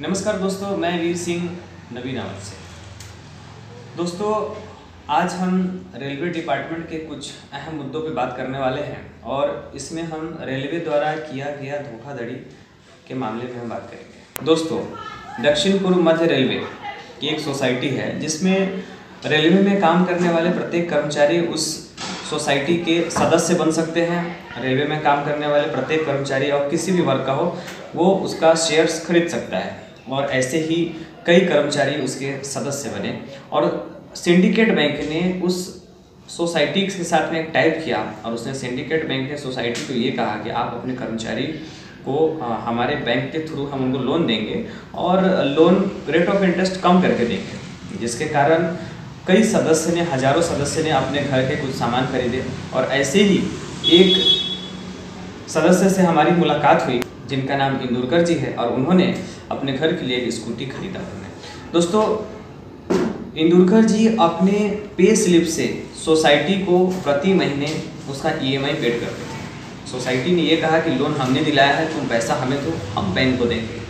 नमस्कार दोस्तों, मैं वीर सिंह नवीन नावत से। दोस्तों, आज हम रेलवे डिपार्टमेंट के कुछ अहम मुद्दों पे बात करने वाले हैं और इसमें हम रेलवे द्वारा किया गया धोखाधड़ी के मामले में हम बात करेंगे। दोस्तों, दक्षिण पूर्व मध्य रेलवे की एक सोसाइटी है जिसमें रेलवे में काम करने वाले प्रत्येक कर्मचारी उस सोसाइटी के सदस्य बन सकते हैं। रेलवे में काम करने वाले प्रत्येक कर्मचारी और किसी भी वर्ग का हो वो उसका शेयर्स खरीद सकता है और ऐसे ही कई कर्मचारी उसके सदस्य बने और सिंडिकेट बैंक ने उस सोसाइटी के साथ में एक टाइप किया और उसने सिंडिकेट बैंक ने सोसाइटी को ये कहा कि आप अपने कर्मचारी को हमारे बैंक के थ्रू हम उनको लोन देंगे और लोन रेट ऑफ इंटरेस्ट कम करके देंगे, जिसके कारण कई सदस्य ने, हजारों सदस्य ने अपने घर के कुछ सामान खरीदे। और ऐसे ही एक सदस्य से हमारी मुलाकात हुई जिनका नाम इंदुरकर जी है और उन्होंने अपने घर के लिए एक स्कूटी खरीदा। दोस्तों, इंदुरकर जी अपने पे स्लिप से सोसाइटी को प्रति महीने उसका EMI पेड करते थे। सोसाइटी ने ये कहा कि लोन हमने दिलाया है, तुम पैसा हमें दो, हम बैंक को देंगे।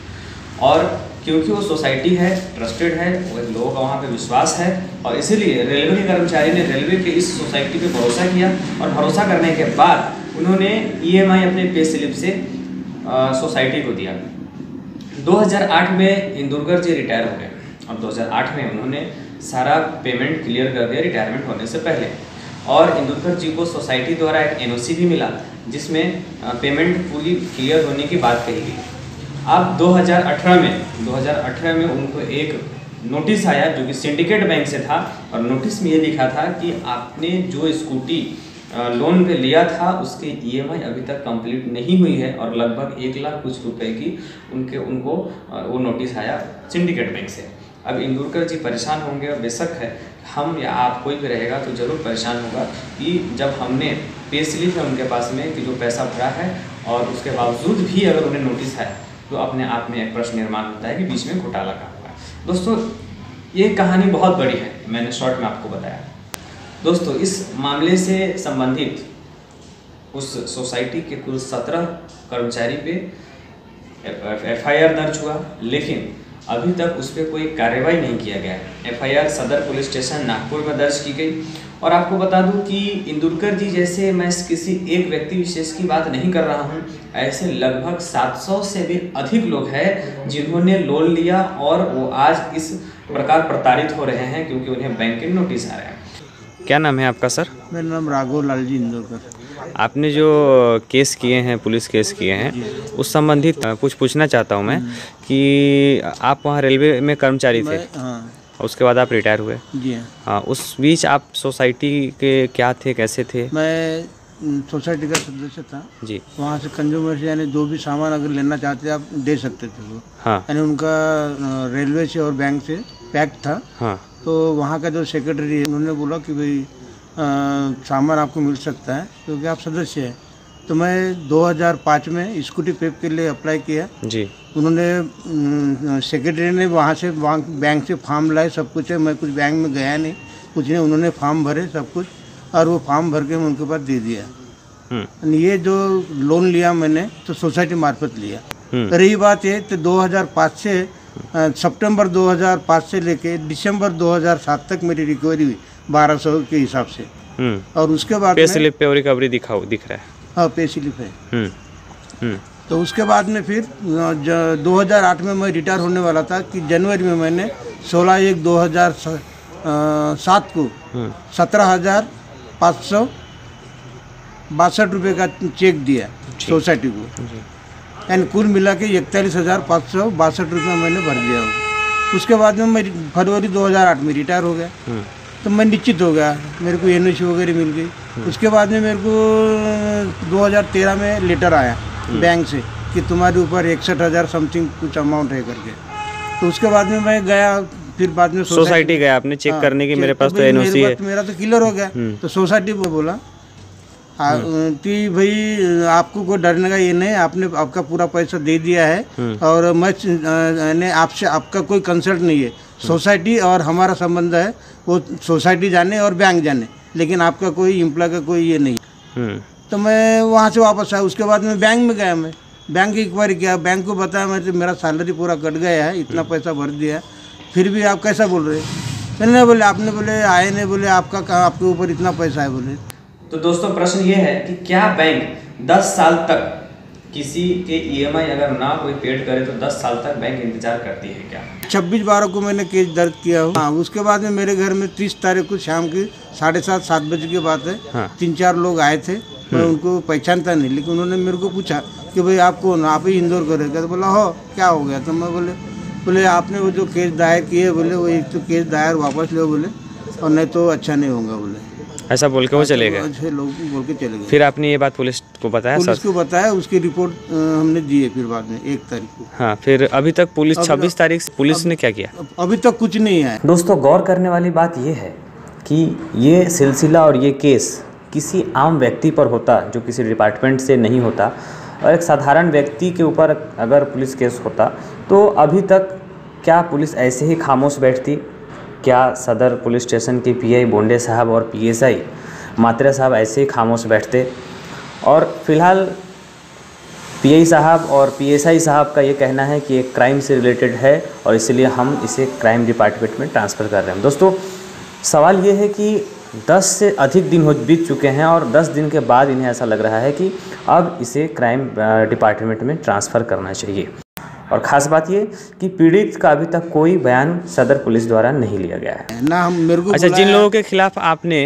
और क्योंकि वो सोसाइटी है, ट्रस्टेड है, वो लोगों का वहाँ पे विश्वास है और इसीलिए रेलवे के कर्मचारी ने रेलवे के इस सोसाइटी पे भरोसा किया और भरोसा करने के बाद उन्होंने EMI अपने पे स्लिप से सोसाइटी को दिया। 2008 में इंदुरकर जी रिटायर हो गए और 2008 में उन्होंने सारा पेमेंट क्लियर कर दिया रिटायरमेंट होने से पहले। और इंदुरकर जी को सोसाइटी द्वारा एक NOC भी मिला जिसमें पेमेंट पूरी क्लियर होने की बात कही गई। अब 2018 में उनको एक नोटिस आया जो कि सिंडिकेट बैंक से था और नोटिस में ये लिखा था कि आपने जो स्कूटी लोन पे लिया था उसके EMI अभी तक कंप्लीट नहीं हुई है और लगभग 1 लाख कुछ रुपए की उनको वो नोटिस आया सिंडिकेट बैंक से। अब इंदुरकर जी परेशान होंगे और बेशक है हम या आप कोई भी रहेगा तो ज़रूर परेशान होगा कि जब हमने पे स्लिप है उनके पास में कि जो पैसा भरा है और उसके बावजूद भी अगर उन्हें नोटिस आया तो अपने आप में एक प्रश्न निर्माण होता है कि बीच में घोटाला कहाँ हुआ है। दोस्तों, ये कहानी बहुत बड़ी है, मैंने शॉर्ट में आपको बताया। दोस्तों, इस मामले से संबंधित उस सोसाइटी के कुल 17 कर्मचारी पे FIR दर्ज हुआ, लेकिन अभी तक उस पर कोई कार्रवाई नहीं किया गया है। FIR सदर पुलिस स्टेशन नागपुर में दर्ज की गई। और आपको बता दूं कि इंदुरकर जी जैसे मैं किसी एक व्यक्ति विशेष की बात नहीं कर रहा हूं, ऐसे लगभग 700 से भी अधिक लोग हैं जिन्होंने लोन लिया और वो आज इस प्रकार प्रताड़ित हो रहे हैं क्योंकि उन्हें बैंक के नोटिस आ रहे हैं। क्या नाम है आपका सर? मेरा नाम राघव लाल जी इंदुरकर। आपने जो केस किए हैं, पुलिस केस किए हैं, उस संबंधित कुछ पूछना चाहता हूं मैं कि आप वहां रेलवे में कर्मचारी थे। हाँ, उसके बाद आप रिटायर हुए। जी हाँ, उस बीच आप सोसाइटी के क्या थे, कैसे थे? मैं सोसाइटी का सदस्य था जी। वहाँ से कंज्यूमर से यानी जो भी सामान अगर लेना चाहते आप दे सकते थे वो। हाँ यानी उनका रेलवे से और बैंक से पैक्ट था। हाँ। तो वहाँ का जो सेक्रेटरी है उन्होंने बोला कि भाई सामान आपको मिल सकता है क्योंकि आप सदस्य हैं। तो मैं 2005 में स्कूटी पेप के लिए अप्लाई किया जी। उन्होंने सेक्रेटरी ने वहाँ से बैंक से फॉर्म लाए, सब कुछ है। मैं कुछ बैंक में गया नहीं, कुछ नहीं, उन्होंने फॉर्म भरे सब कुछ और वो फॉर्म भर के मैं उनके पास दे दिया। ये जो लोन लिया मैंने तो सोसाइटी मार्फत लिया। रही बात ये तो 2005 से सितंबर 2005 से लेके दिसंबर 2007 तक मेरी रिकवरी हुई 1200 के हिसाब से। और उसके बाद पे स्लिप पे रिकवरी दिख रहा है। हाँ, पे स्लिप है। तो उसके बाद में फिर 2008 में मैं रिटायर होने वाला था कि जनवरी में मैंने 16/1/2007 को 17,562 रुपये का चेक दिया सोसाइटी को। यानी कुल मिला के 41,562 रुपये मैंने भर दिया। उसके बाद में मैं फरवरी 2008 में रिटायर हो गया। तो मैं निश्चित हो गया, मेरे को NOC वगैरह मिल गई। उसके बाद में मेरे को 2013 में लेटर आया बैंक से कि तुम्हारे ऊपर 61,000 समथिंग कुछ अमाउंट है करके। तो उसके बाद में मैं गया, फिर बाद में सोसाइटी गया आपने चेक करने की, मेरे पास तो NOC है। मेरा तो क्लियर हो गया। तो सोसाइटी को बोला कि भाई आपको कोई डरने का ये नहीं, आपने आपका पूरा पैसा दे दिया है और मैं आपसे आपका कोई कंसल्ट नहीं है। सोसाइटी और हमारा संबंध है, वो सोसाइटी जाने और बैंक जाने, लेकिन आपका कोई एम्प्लॉय का कोई ये नहीं। तो मैं वहाँ से वापस आया। उसके बाद मैं बैंक में गया। मैं बैंक एक बार क्या, बैंक को बताया मैं मेरा सैलरी पूरा कट गया है, इतना पैसा भर दिया है, फिर भी आप कैसा बोल रहे हैं? फिर नहीं बोले, आपने बोले आए नहीं, बोले आपका कहाँ, आपके ऊपर इतना पैसा है बोले। तो दोस्तों प्रश्न ये है कि क्या बैंक 10 साल तक किसी के ईएमआई अगर ना कोई पेड करे तो 10 साल तक बैंक इंतजार करती है क्या? 26/12 को मैंने केस दर्ज किया हूँ। हाँ, उसके बाद में मेरे घर में 30 तारीख को शाम की 7:30-7 बजे की बात है। हाँ। 3-4 लोग आए थे, मैं उनको पहचानता नहीं, लेकिन उन्होंने मेरे को पूछा कि भाई आप कौन, आप ही इंदौर करेगा? तो बोला हो क्या हो गया? तो मैं बोले आपने वो जो केस दायर किए, बोले वो एक तो केस दायर वापस लो बोले, और नहीं तो अच्छा नहीं होगा बोले। ऐसा बोल के वो चले गए? अच्छे लोग बोल के चले गए। फिर आपने ये बात पुलिस को बताया? पुलिस को बताया, उसकी रिपोर्ट हमने दी है फिर बाद में 1 तारीख को। हाँ, फिर अभी तक पुलिस 26 तारीख से पुलिस ने क्या किया? अभी तक कुछ नहीं है। दोस्तों गौर करने वाली बात यह है कि ये सिलसिला और ये केस किसी आम व्यक्ति पर होता जो किसी डिपार्टमेंट से नहीं होता, और एक साधारण व्यक्ति के ऊपर अगर पुलिस केस होता तो अभी तक क्या पुलिस ऐसे ही खामोश बैठती? क्या सदर पुलिस स्टेशन के पीआई बोंडे साहब और पीएसआई मात्रे साहब ऐसे ही खामोश बैठते? और फिलहाल पीआई साहब और पीएसआई साहब का ये कहना है कि एक क्राइम से रिलेटेड है और इसलिए हम इसे क्राइम डिपार्टमेंट में ट्रांसफ़र कर रहे हैं। दोस्तों सवाल ये है कि 10 से अधिक दिन बीत चुके हैं और 10 दिन के बाद इन्हें ऐसा लग रहा है कि अब इसे क्राइम डिपार्टमेंट में ट्रांसफ़र करना चाहिए। और ख़ास बात ये कि पीड़ित का अभी तक कोई बयान सदर पुलिस द्वारा नहीं लिया गया है ना। हम मेरे को अच्छा, जिन लोगों के खिलाफ आपने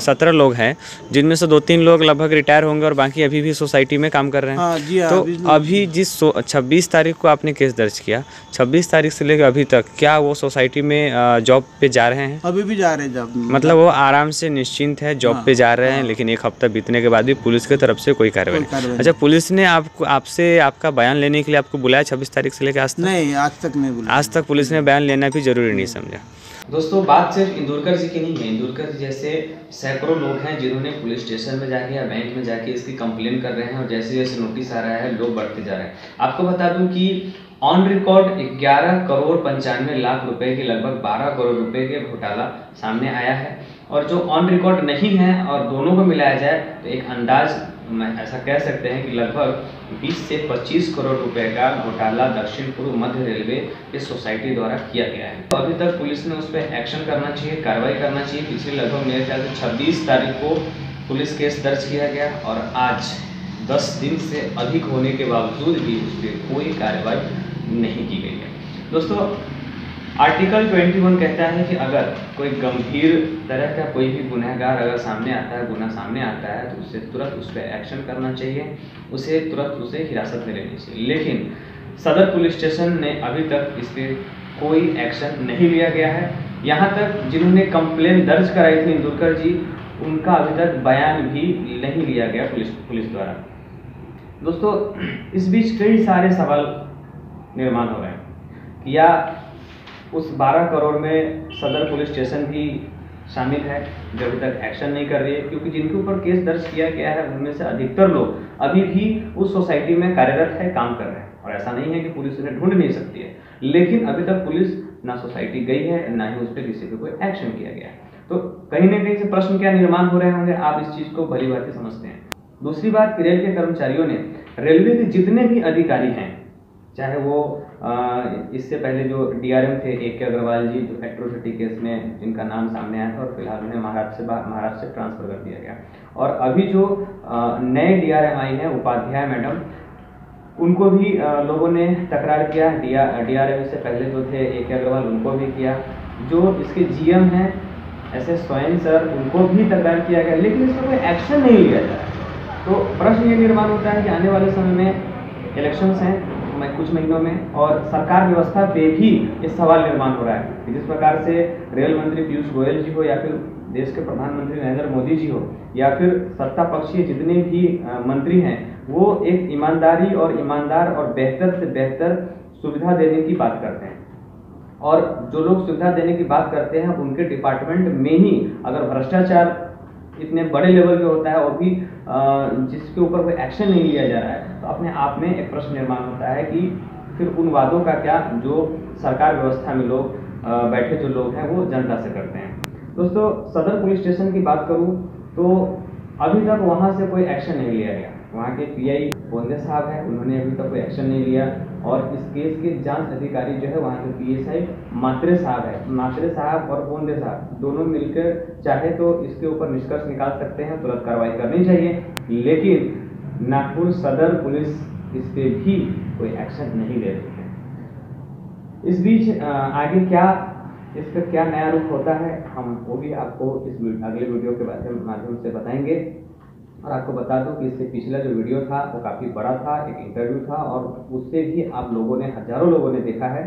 17 लोग हैं, जिनमें से 2-3 लोग लगभग रिटायर होंगे और बाकी अभी भी सोसाइटी में काम कर रहे हैं। हाँ, जी हाँ, तो अभी जिस 26 तारीख को आपने केस दर्ज किया, 26 तारीख से लेकर अभी तक क्या वो सोसाइटी में जॉब पे जा रहे हैं? अभी भी जा रहे हैं जॉब। मतलब वो आराम से निश्चिंत है, जॉब पे जा रहे हैं, लेकिन 1 हफ्ता बीतने के बाद भी पुलिस की तरफ से कोई कार्रवाई नहीं। अच्छा, पुलिस ने आपसे आपका बयान लेने के लिए आपको बुलाया 26 तारीख से लेकर आज तक? नहीं, आज तक नहीं बुलाया। आज तक पुलिस ने बयान लेना भी जरूरी नहीं समझा। दोस्तों बात सिर्फ इंदुरकर जी की नहीं है। इंदुरकर जी जैसे सैकड़ों लोग हैं जिन्होंने पुलिस स्टेशन में जाके या बैंक में जाके इसकी कंप्लेन कर रहे हैं, और जैसे जैसे नोटिस आ रहा है लोग बढ़ते जा रहे हैं। आपको बता दूं कि ऑन रिकॉर्ड 11 करोड़ 95 लाख रुपए के लगभग 12 करोड़ रुपए के घोटाला सामने आया है, और जो ऑन रिकॉर्ड नहीं है और दोनों को मिलाया जाए तो एक अंदाज मैं ऐसा कह सकते हैं कि लगभग 20 से 25 करोड़ रुपए का घोटाला दक्षिण पूर्व मध्य रेलवे के सोसाइटी द्वारा किया गया है। तो अभी तक पुलिस ने उस पर एक्शन करना चाहिए, कार्रवाई करना चाहिए। पिछले लगभग मेरे ख्याल से 26 तारीख को पुलिस केस दर्ज किया गया और आज 10 दिन से अधिक होने के बावजूद भी उस पर कोई कार्रवाई नहीं की गई है। दोस्तों आर्टिकल 21 कहता है कि अगर कोई गंभीर तरह का कोई भी गुनहगार अगर सामने आता है, गुनाह सामने आता है, तो उससे तुरंत उस पर एक्शन करना चाहिए, उसे तुरंत उसे हिरासत में लेनी चाहिए। लेकिन सदर पुलिस स्टेशन ने अभी तक इस पर कोई एक्शन नहीं लिया गया है। यहाँ तक जिन्होंने कंप्लेन दर्ज कराई थी इंदुरकर जी, उनका अभी तक बयान भी नहीं लिया गया पुलिस द्वारा। दोस्तों इस बीच कई सारे सवाल निर्माण हो रहे हैं कि या उस 12 करोड़ में सदर पुलिस स्टेशन भी शामिल है जो अभी तक एक्शन नहीं कर रही है, क्योंकि जिनके ऊपर केस दर्ज किया गया है उनमें से अधिकतर लोग अभी भी उस सोसाइटी में कार्यरत है, काम कर रहे हैं। और ऐसा नहीं है कि पुलिस उन्हें ढूंढ नहीं सकती है, लेकिन अभी तक पुलिस ना सोसाइटी गई है, ना ही उस पर किसी पे कोई एक्शन किया गया है। तो कहीं ना कहीं से प्रश्न क्या निर्माण हो रहे होंगे, आप इस चीज को भली भांति समझते हैं। दूसरी बात, रेल के कर्मचारियों ने, रेलवे के जितने भी अधिकारी हैं, चाहे वो इससे पहले जो डीआरएम थे AK अग्रवाल जी, जो एट्रोसिटी केस में जिनका नाम सामने आया था और फिलहाल उन्हें महाराष्ट्र से ट्रांसफर कर दिया गया, और अभी जो नए डीआरएम आई हैं उपाध्याय मैडम, उनको भी लोगों ने तकरार किया। डीआरएम से पहले जो थे AK अग्रवाल, उनको भी किया। जो इसके जीएम हैं SS स्वयं सर, उनको भी तकरार किया गया, लेकिन इसमें कोई एक्शन नहीं लिया जा रहा है। तो प्रश्न ये निर्माण होता है कि आने वाले समय में इलेक्शंस हैं कुछ महीनों में, और सरकार व्यवस्था पे भी ये सवाल निर्माण हो रहा है कि जिस प्रकार से रेल मंत्री पीयूष गोयल जी हो, या फिर देश के प्रधानमंत्री नरेंद्र मोदी जी हो, या फिर सत्ता पक्षीय जितने भी मंत्री हैं, वो एक ईमानदार और बेहतर से बेहतर सुविधा देने की बात करते हैं। और जो लोग सुविधा देने की बात करते हैं, उनके डिपार्टमेंट में ही अगर भ्रष्टाचार इतने बड़े लेवल पे होता है और भी जिसके ऊपर कोई एक्शन नहीं लिया जा रहा है, तो अपने आप में एक प्रश्न निर्माण होता है कि फिर उन वादों का क्या जो सरकार व्यवस्था में लोग बैठे जो लोग हैं वो जनता से करते हैं। दोस्तों सदर पुलिस स्टेशन की बात करूं तो अभी तक वहां से कोई एक्शन नहीं लिया गया। वहाँ के पीआई बोंदे साहब हैं, उन्होंने अभी तक कोई एक्शन नहीं लिया। और इस केस के जांच अधिकारी जो है वहाँ के पीएसआई मात्रे साहब है, मात्रे साहब और बोंदे साहब दोनों मिलकर चाहे तो इसके ऊपर निष्कर्ष निकाल सकते हैं, तुरंत कार्रवाई करनी चाहिए, लेकिन नागपुर सदर पुलिस इस पे भी कोई एक्शन नहीं ले रही है। इस बीच आगे क्या इसका क्या नया रूप होता है, हम वो भी आपको इस अगले वीडियो के माध्यम से बताएंगे। और आपको बता दूं कि इससे पिछला जो वीडियो था वो काफ़ी बड़ा था, एक इंटरव्यू था, और उससे भी आप लोगों ने, हजारों लोगों ने देखा है,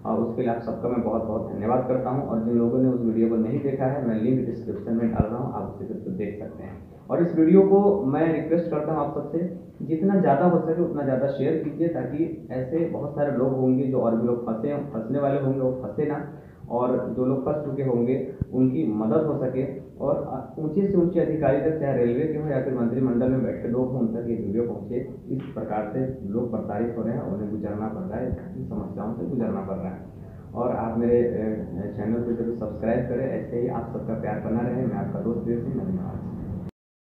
और उसके लिए आप सबका मैं बहुत बहुत धन्यवाद करता हूं। और जिन लोगों ने उस वीडियो को नहीं देखा है, मैं लिंक डिस्क्रिप्शन में डाल रहा हूं, आप उसे बिल्कुल देख सकते हैं। और इस वीडियो को मैं रिक्वेस्ट करता हूँ आप सबसे, जितना ज़्यादा हो सके उतना ज़्यादा शेयर कीजिए, ताकि ऐसे बहुत सारे लोग होंगे जो और भी लोग फंसने वाले होंगे, वो फंसे ना, और जो लोग फंस चुके होंगे उनकी मदद हो सके, और ऊंचे से ऊंचे अधिकारी तक, चाहे रेलवे के हो या फिर मंत्रिमंडल में बैठे लोग हों, उन तक ये वीडियो पहुंचे। इस प्रकार से लोग प्रताड़ित हो रहे हैं, उन्हें गुजरना पड़ रहा है, इन समस्याओं से गुजरना पड़ रहा है। और आप मेरे चैनल को जरूर सब्सक्राइब करें, ऐसे ही आप सबका प्यार बना रहे। मैं आपका